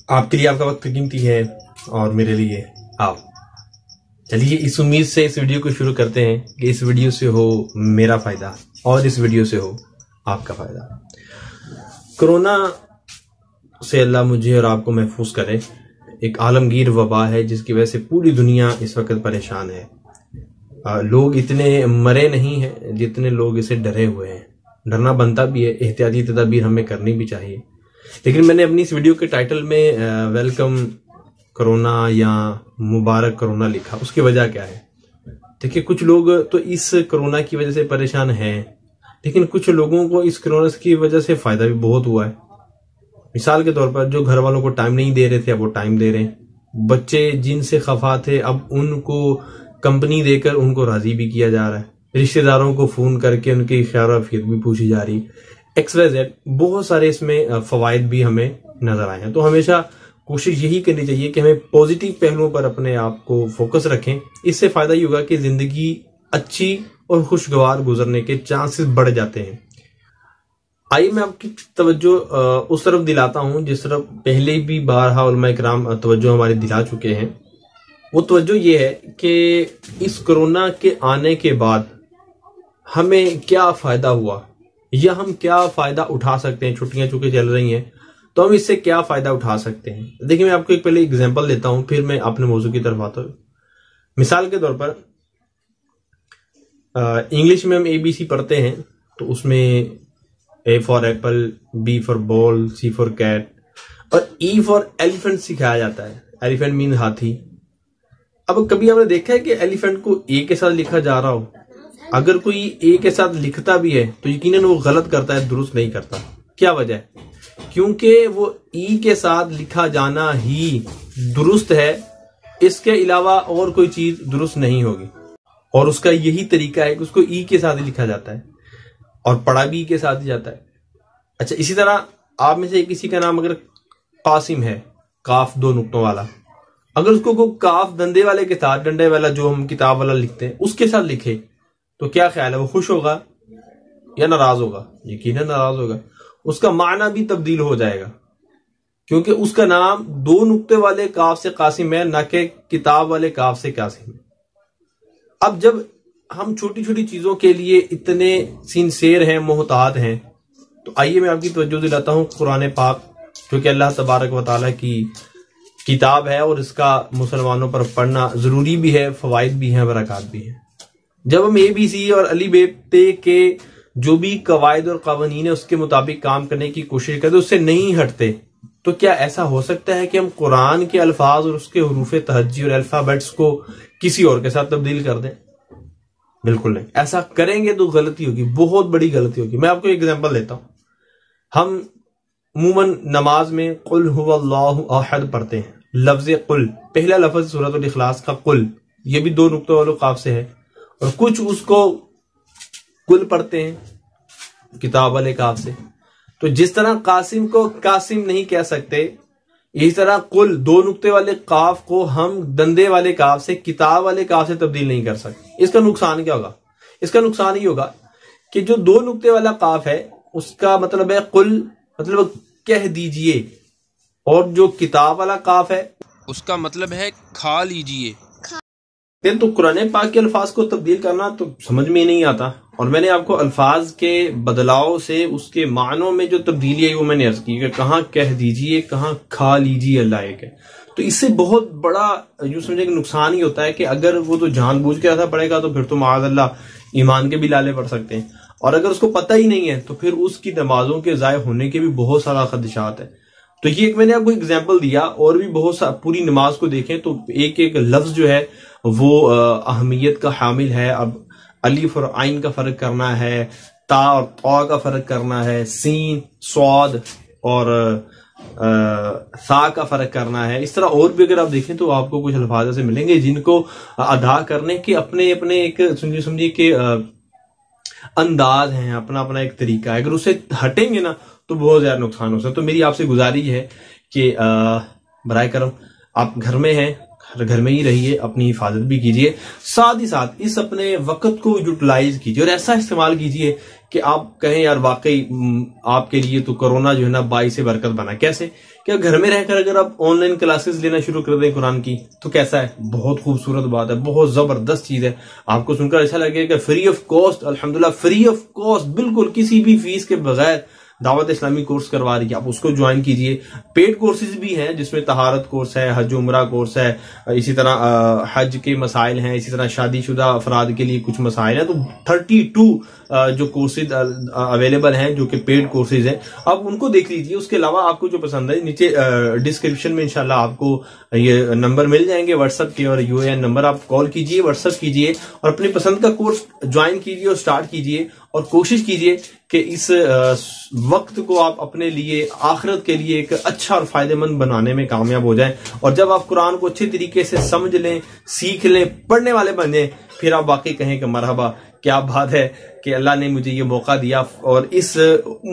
آپ کے لیے آپ کا وقت قیمتی ہے اور میرے لیے آپ. چلیے اس امید سے اس ویڈیو کو شروع کرتے ہیں کہ اس ویڈیو سے ہو میرا فائدہ اور اس ویڈیو سے ہو آپ کا فائدہ. کرونا سے اللہ مجھے اور آپ کو محفوظ کرے. ایک عالمگیر وبا ہے جس کی وجہ سے پوری دنیا اس وقت پریشان ہے. لوگ اتنے مرے نہیں ہیں جتنے لوگ اسے ڈرے ہوئے ہیں. ڈرنا بنتا بھی ہے، احتیاطی تدابیر ہمیں کرنی بھی چاہیے. لیکن میں نے اپنی اس ویڈیو کے ٹائٹل میں ویلکم کرونا یا مبارک کرونا لکھا. اس کی وجہ کیا ہے؟ دیکھیں، کچھ لوگ تو اس کرونا کی وجہ سے پریشان ہیں، لیکن کچھ لوگوں کو اس کرونا کی وجہ سے فائدہ بھی بہت ہوا ہے. مثال کے طور پر جو گھر والوں کو ٹائم نہیں دے رہے تھے اب وہ ٹائم دے رہے ہیں. بچے جن سے خفا تھے اب ان کو کمپنی دے کر ان کو راضی بھی کیا جا رہا ہے. رشتہ داروں کو فون کر کے ان کی خیر و عافیت بھی پوچھی جا رہی. XYZ بہت سارے اس میں فوائد بھی ہمیں نظر آئے ہیں. تو ہمیشہ کوشش یہی کرنی چاہیے کہ ہمیں پازیٹیو پہلوؤں پر اپنے آپ کو فوکس رکھیں. اس سے فائدہ یہ ہوگا کہ زندگی اچھی اور خوشگوار گزرنے کے چانسز بڑھ جاتے ہیں. آئیے میں آپ کی توجہ اس طرف دلاتا ہوں جس طرف پہلے بھی بارہا علماء کرام توجہ ہماری دلا چکے ہیں. وہ توجہ یہ ہے کہ اس کرونا کے آنے کے بعد ہمیں کیا فائدہ ہوا یا ہم کیا فائدہ اٹھا سکتے ہیں. چھٹیاں چونکہ چل رہی ہیں تو ہم اس سے کیا فائدہ اٹھا سکتے ہیں. دیکھیں، میں آپ کو ایک پہلے اگزامپل دیتا ہوں پھر میں اپنے موضوع کی طرف آتا ہوں. مثال کے طور پر انگلش میں ہم ABC پڑھتے ہیں تو اس میں A for apple, B for ball, C for cat اور E فار ایلیفنٹ سکھایا جاتا ہے. ایلیفنٹ مین ہاتھی. اب کبھی آپ نے دیکھا ہے کہ ایلیفنٹ کو A کے ساتھ لکھا جا رہا ہو؟ اگر کوئی A کے ساتھ لکھتا بھی ہے تو یقیناً وہ غلط کرتا ہے، درست نہیں کرتا. کیا وجہ ہے؟ کیونکہ وہ E کے ساتھ لکھا جانا ہی درست ہے، اس کے علاوہ اور کوئی چیز درست نہیں ہوگی. اور اس کا یہی طریقہ ہے کہ اس کو E کے ساتھ ہی لکھا جاتا ہے اور پڑھا بھی E کے ساتھ ہی جاتا ہے. اچھا، اسی طرح آپ میں سے کسی کا نام اگر قاسم ہے، کاف دو نقطوں والا، اگر اس کو کاف ڈنڈے والے کے ساتھ، ڈنڈے والا جو ہم کتاب والا لکھتے ہیں اس کے ساتھ لکھے تو کیا خیال ہے، وہ خوش ہوگا یا ناراض ہوگا؟ یقیناً ناراض ہوگا. اس کا معنی بھی تبدیل ہو جائے گا کیونکہ اس کا نام دو نقطے والے کاف سے قاسم ہے، نہ کہ کتاب والے کاف سے قاسم ہے. اب جب ہم چھوٹی چھوٹی چیزوں کے لیے اتنے سنسیئر ہیں، محتاط ہیں، تو آئیے میں آپ کی توجہ دلاتا ہوں قرآن پاک، جو کہ اللہ تبارک و تعالیٰ کی کتاب ہے اور اس کا مسلمانوں پر پڑھنا ضروری بھی ہے. فوائد بھی ہیں، برکات بھی ہیں. جب ہم ABC اور الف ب ت کے جو بھی قواعد اور قوانین ہے اس کے مطابق کام کرنے کی کوشش کرتے، اس سے نہیں ہٹتے، تو کیا ایسا ہو سکتا ہے کہ ہم قرآن کے الفاظ اور اس کے حروف تہجی اور الفابیٹس کو کسی اور کے ساتھ تبدیل کر دیں؟ بالکل نہیں. ایسا کریں گے تو غلطی ہوگی، بہت بڑی غلطی ہوگی. میں آپ کو ایک ایگزامپل دیتا ہوں. ہم عموماً نماز میں قل هو اللہ احد پڑھتے ہیں. لفظ قل، پہلا لفظ سورۃ الاخلاص کا قل، یہ بھی دو نقطوں والے قاف سے ہے، اور کچھ اس کو قل پڑھتے ہیں کتاب والے کاف سے. تو جس طرح قاسم کو قاسم نہیں کہہ سکتے، اسی طرح قل دو نقطے والے قاف کو ہم دندے والے کاف سے، کتاب والے کاف سے تبدیل نہیں کر سکتے. اس کا نقصان کیا ہوگا؟ اس کا نقصان یہ ہوگا کہ جو دو نقطے والا قاف ہے اس کا مطلب ہے قل، مطلب کہہ دیجئے، اور جو کتاب والا قاف ہے اس کا مطلب ہے کھا لیجئے. تو قرآن پاک کے الفاظ کو تبدیل کرنا تو سمجھ میں ہی نہیں آتا. اور میں نے آپ کو الفاظ کے بدلاؤ سے اس کے معنوں میں جو تبدیلی ہے وہ میں نے عرض کی کہ کہاں کہہ دیجئے، کہاں کھا لیجئے اللہ ایک ہے. تو اس سے بہت بڑا یوں سمجھے کہ نقصان ہی ہوتا ہے کہ اگر وہ تو جان بوجھ کے ایسا پڑھے گا تو پھر تو معاذ اللہ ایمان کے بھی لالے پڑ سکتے ہیں. اور اگر اس کو پتہ ہی نہیں ہے تو پھر اس کی نمازوں کے ضائع ہونے کے بھی بہت سارا خدشات ہے. تو یہ ایک میں نے آپ کو ایگزامپل دیا، اور بھی بہت سا پوری نماز کو دیکھیں تو ایک ایک لفظ جو ہے وہ اہمیت کا حامل ہے. اب الف اور عین کا فرق کرنا ہے، تا اور طا کا فرق کرنا ہے، سین، صاد اور ثا کا فرق کرنا ہے. اس طرح اور بھی اگر آپ دیکھیں تو آپ کو کچھ الفاظ ایسے ملیں گے جن کو ادا کرنے کے اپنے اپنے ایک سمجھیے کہ انداز ہیں، اپنا اپنا ایک طریقہ ہے. اگر اسے ہٹیں گے نا تو بہت زیادہ نقصان ہو سکتا ہے. تو میری آپ سے گزارش ہے کہ برائے کرم آپ گھر میں ہیں، گھر میں ہی رہیے، اپنی حفاظت بھی کیجیے، ساتھ ہی ساتھ اس اپنے وقت کو یوٹیلائز کیجیے اور ایسا استعمال کیجیے کہ آپ کہیں یار واقعی آپ کے لیے تو کرونا جو ہے نا باعث برکت بنا. کیسے کہ گھر میں رہ کر اگر آپ آن لائن کلاسز لینا شروع کر دیں قرآن کی تو کیسا ہے؟ بہت خوبصورت بات ہے، بہت زبردست چیز ہے. آپ کو سن کر اچھا لگے کہ فری آف کاسٹ، الحمدللہ فری آف کاسٹ، بالکل کسی بھی فیس کے بغیر دعوت اسلامی کورس کروا رہی ہے. آپ اس کو جوائن کیجئے. پیڈ کورسز بھی ہیں جس میں طہارت کورس ہے، حج عمرہ کورس ہے، اسی طرح حج کے مسائل ہیں، اسی طرح شادی شدہ افراد کے لیے کچھ مسائل ہیں. تو 32 جو کورسز اویلیبل ہیں جو کہ پیڈ کورسز ہیں، آپ ان کو دیکھ لیجئے. اس کے علاوہ آپ کو جو پسند ہے نیچے ڈسکرپشن میں انشاءاللہ آپ کو یہ نمبر مل جائیں گے واٹس ایپ کے اور UN نمبر. آپ کال کیجئے، واٹس ایپ کیجئے اور اپنی پسند کا کورس جوائن کیجئے اور سٹارٹ کیجئے. اور کوشش کیجئے کہ اس وقت کو آپ اپنے لیے آخرت کے لیے ایک اچھا اور فائدہ مند بنانے میں کامیاب ہو جائیں. اور جب آپ قرآن کو اچھے طریقے سے سمجھ لیں، سیکھ لیں، پڑھنے والے بن جائیں، پھر آپ واقعی کہیں کہ مرحبا، کیا بات ہے کہ اللہ نے مجھے یہ موقع دیا اور اس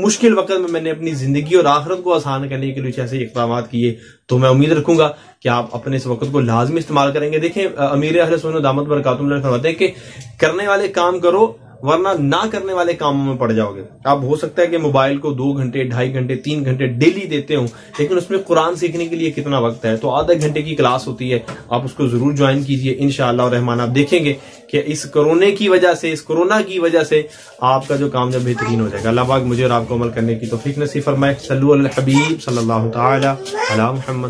مشکل وقت میں نے اپنی زندگی اور آخرت کو آسان کرنے کے لیے ایسے اقدامات کیے. تو میں امید رکھوں گا کہ آپ اپنے اس وقت کو لازمی استعمال کریں گے. دیکھیں امیر اہل سنت دامت برکاتہم اللہ فرماتے ہیں کہ کرنے والے کام کرو ورنہ نہ کرنے والے کاموں میں پڑ جاؤ گے. آپ ہو سکتا ہے کہ موبائل کو 2 گھنٹے 2.5 گھنٹے 3 گھنٹے ڈیلی دیتے ہوں، لیکن اس میں قرآن سیکھنے کے لیے کتنا وقت ہے؟ تو آدھے گھنٹے کی کلاس ہوتی ہے، آپ اس کو ضرور جوائن کیجئے. انشاءاللہ الرحمن آپ دیکھیں گے کہ اس کورونا کی وجہ سے آپ کا جو کام جب بہترین ہو جائے گا. اللہ پاک مجھے اور آپ کو عمل کرنے کی توفیق نصیب فرمائے. صلو علی الحبیب صلی اللہ تعالی علی محمد.